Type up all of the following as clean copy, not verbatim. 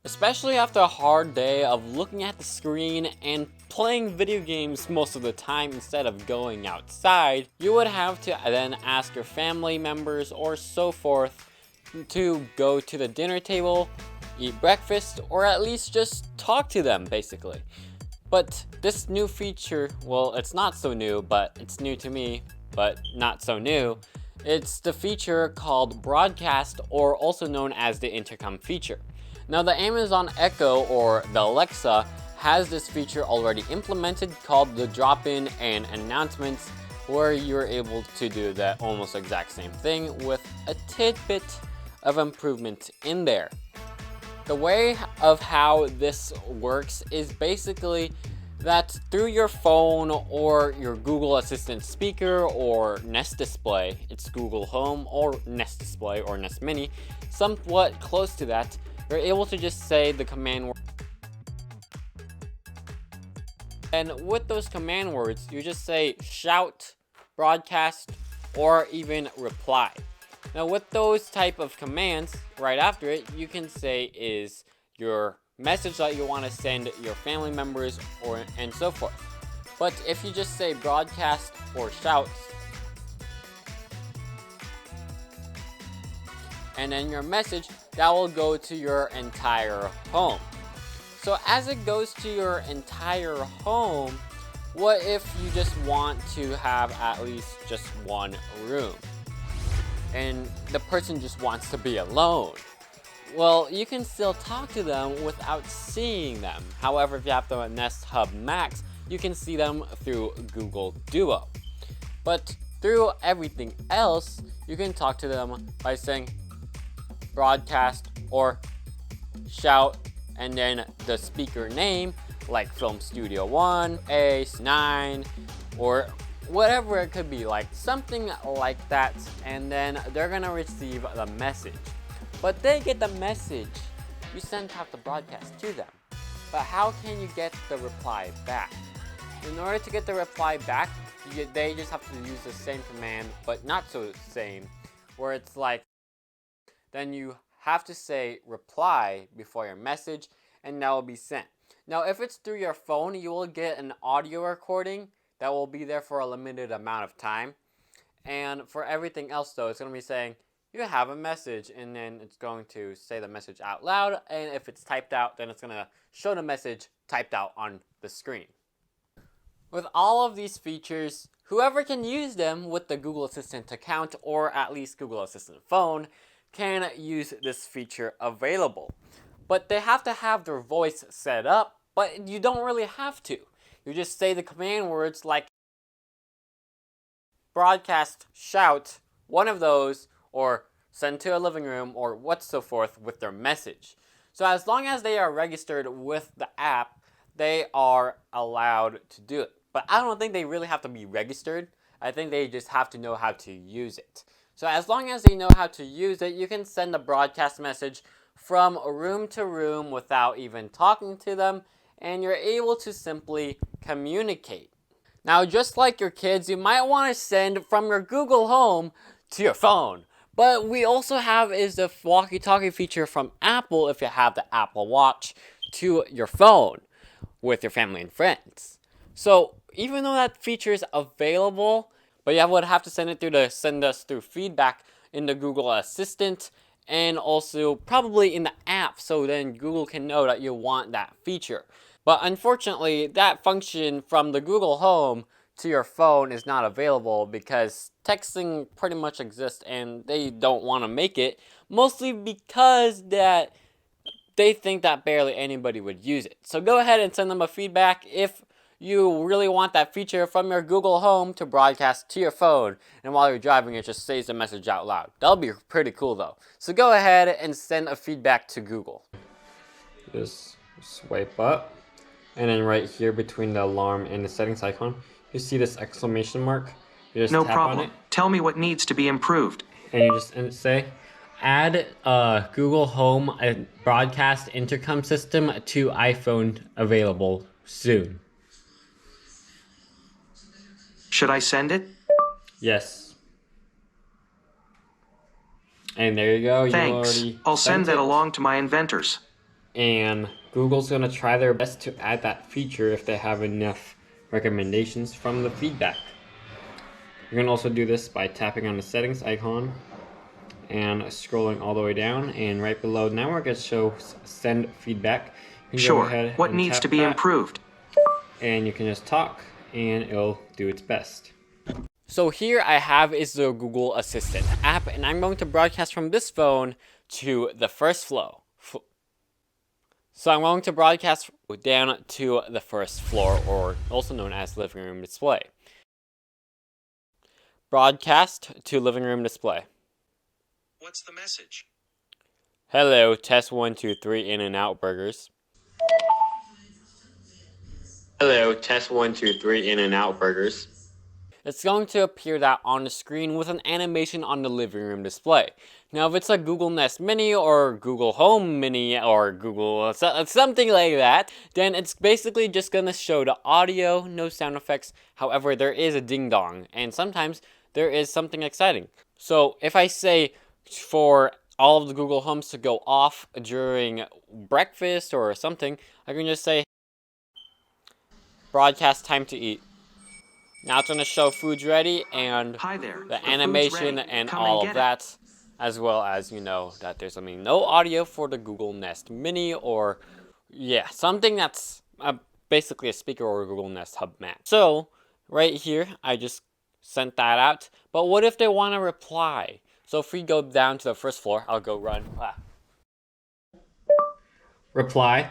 Especially after a hard day of looking at the screen and playing video games most of the time instead of going outside, you would have to then ask your family members or so forth to go to the dinner table, eat breakfast, or at least just talk to them basically. But this new feature, well, it's not so new, but it's new to me, but not so new. It's the feature called Broadcast, or also known as the Intercom feature. Now the Amazon Echo or the Alexa has this feature already implemented called the drop-in and announcements, where you're able to do the almost exact same thing with a tidbit of improvement in there. The way of how this works is basically that through your phone or your Google Assistant speaker or Nest Display, it's Google Home or Nest Display or Nest Mini, somewhat close to that, you're able to just say the command word. And with those command words, you just say shout, broadcast, or even reply. Now with those type of commands, right after it, you can say is your message that you want to send your family members and so forth. But if you just say broadcast or shout, and then your message, that will go to your entire home. So as it goes to your entire home, what if you just want to have at least just one room and the person just wants to be alone? Well, you can still talk to them without seeing them. However, if you have the Nest Hub Max, you can see them through Google Duo. But through everything else, you can talk to them by saying broadcast or shout, and then the speaker name like Film Studio 1, A9, or whatever it could be, like something like that, and then they're gonna receive the message. But they get the message, you send out the broadcast to them. But how can you get the reply back? In order to get the reply back, they just have to use the same command, but not so same, where it's like, then you have to say reply before your message, and that will be sent. Now, if it's through your phone, you will get an audio recording that will be there for a limited amount of time. And for everything else though, it's going to be saying, you have a message, and then it's going to say the message out loud, and if it's typed out, then it's going to show the message typed out on the screen. With all of these features, whoever can use them with the Google Assistant account, or at least Google Assistant phone, can use this feature available. But they have to have their voice set up, but you don't really have to. You just say the command words like broadcast, shout, one of those, or send to a living room, or what so forth with their message. So as long as they are registered with the app, they are allowed to do it. But I don't think they really have to be registered. I think they just have to know how to use it. So as long as they know how to use it, you can send a broadcast message from room to room without even talking to them, and you're able to simply communicate. Now, just like your kids, you might want to send from your Google Home to your phone. But we also have is the walkie-talkie feature from Apple, if you have the Apple Watch, to your phone with your family and friends. So even though that feature is available, but you would have to send us through feedback in the Google Assistant, and also probably in the app, so then Google can know that you want that feature. But unfortunately, that function from the Google Home to your phone is not available because texting pretty much exists and they don't want to make it, mostly because that they think that barely anybody would use it. So go ahead and send them a feedback if you really want that feature from your Google Home to broadcast to your phone, and while you're driving it just says the message out loud. That'll be pretty cool though. So go ahead and send a feedback to Google. Just swipe up, and then right here between the alarm and the settings icon, you see this exclamation mark. You just no tap problem. on it. Tell me what needs to be improved. And you just say, add Google Home broadcast intercom system to iPhone available soon. Should I send it? Yes. And there you go. Thanks. I'll send that along to my inventors. And Google's going to try their best to add that feature if they have enough recommendations from the feedback. You can also do this by tapping on the settings icon and scrolling all the way down, and right below network it shows send feedback. You can go Sure. ahead What and needs tap to be that, improved? and you can just talk and it'll do its best. So here I have is the Google Assistant app, and I'm going to broadcast from this phone to the first floor. So I'm going to broadcast down to the first floor, or also known as living room display. Broadcast to living room display. What's the message? Hello, test 1, 2, 3, In-N-Out Burgers. Hello, test 1, 2, 3, In-N-Out Burgers. It's going to appear that on the screen with an animation on the living room display. Now, if it's a Google Nest Mini or Google Home Mini or Google something like that, then it's basically just going to show the audio, no sound effects. However, there is a ding dong, and sometimes there is something exciting. So if I say for all of the Google Homes to go off during breakfast or something, I can just say, broadcast time to eat. Now it's going to show food's ready, and Hi there. the animation and Come all and of get that, as well as, you know, that there's no audio for the Google Nest Mini, or yeah, something that's basically a speaker or a Google Nest Hub Max. So right here, I just sent that out. But what if they want to reply? So if we go down to the first floor, I'll go run. Reply.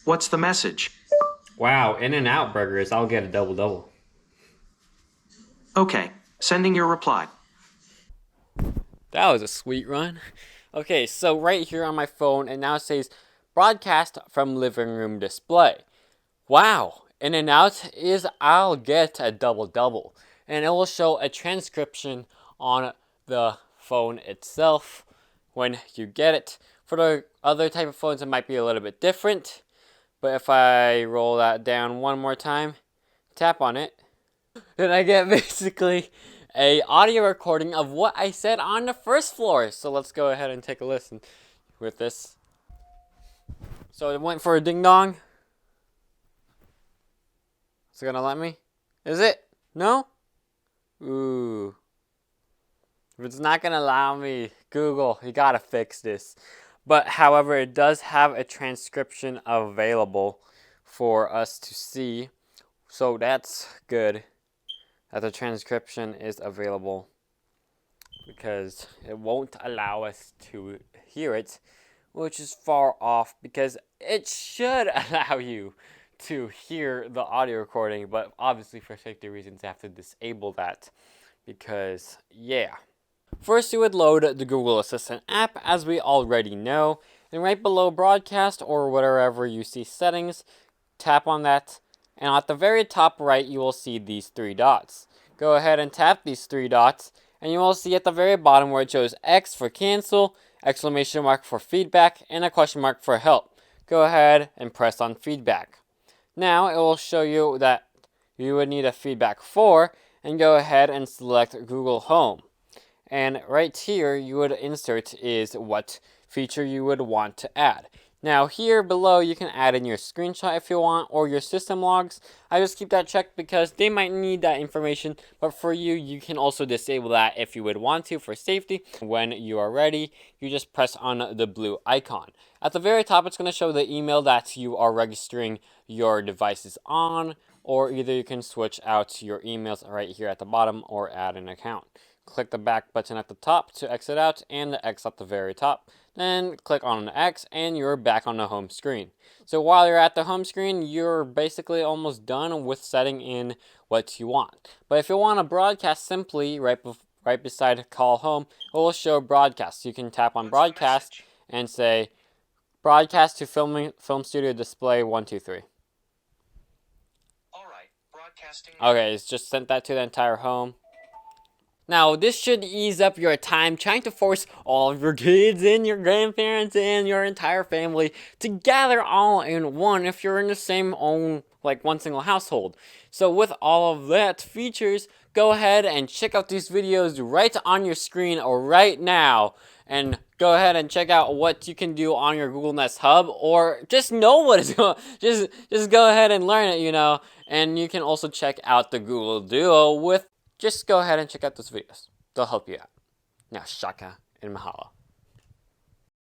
What's the message? Wow, In-N-Out Burgers, I'll get a double. Okay, sending your reply. That was a sweet run. Okay, so right here on my phone, it now says broadcast from living room display. Wow, In-N-Out is I'll get a double. And it will show a transcription on the phone itself when you get it. For the other type of phones, it might be a little bit different. But if I roll that down one more time, tap on it, then I get basically a audio recording of what I said on the first floor. So let's go ahead and take a listen with this. So it went for a ding dong. Is it gonna let me? Is it? No? Ooh. If it's not gonna allow me, Google, you gotta fix this. But however, it does have a transcription available for us to see. So that's good that the transcription is available, because it won't allow us to hear it, which is far off, because it should allow you to hear the audio recording, but obviously for safety reasons I have to disable that, because yeah. First you would load the Google Assistant app, as we already know, and right below broadcast or wherever you see settings, tap on that, and at the very top right you will see these three dots. Go ahead and tap these three dots, and you will see at the very bottom where it shows X for cancel, exclamation mark for feedback, and a question mark for help. Go ahead and press on feedback. Now it will show you that you would need a feedback for, and go ahead and select Google Home. And right here you would insert is what feature you would want to add. Now here below you can add in your screenshot if you want, or your system logs. I just keep that checked because they might need that information, but for you, you can also disable that if you would want to for safety. When you are ready, you just press on the blue icon. At the very top, it's going to show the email that you are registering your devices on, or either you can switch out your emails right here at the bottom or add an account. Click the back button at the top to exit out, and the X at the very top. Then click on the X and you're back on the home screen. So while you're at the home screen, you're basically almost done with setting in what you want. But if you want to broadcast simply right beside call home, it will show broadcast. You can tap on broadcast and say broadcast to film studio display 1, 2, 3. All right, broadcasting. Okay, it's just sent that to the entire home. Now, this should ease up your time trying to force all of your kids and your grandparents and your entire family to gather all in one if you're in the same one single household. So with all of that features, go ahead and check out these videos right on your screen right now, and go ahead and check out what you can do on your Google Nest Hub, or just know what is going. Just go ahead and learn it, you know. And you can also check out the Google Duo with. Just go ahead and check out those videos. They'll help you out. Now, shaka and mahalo.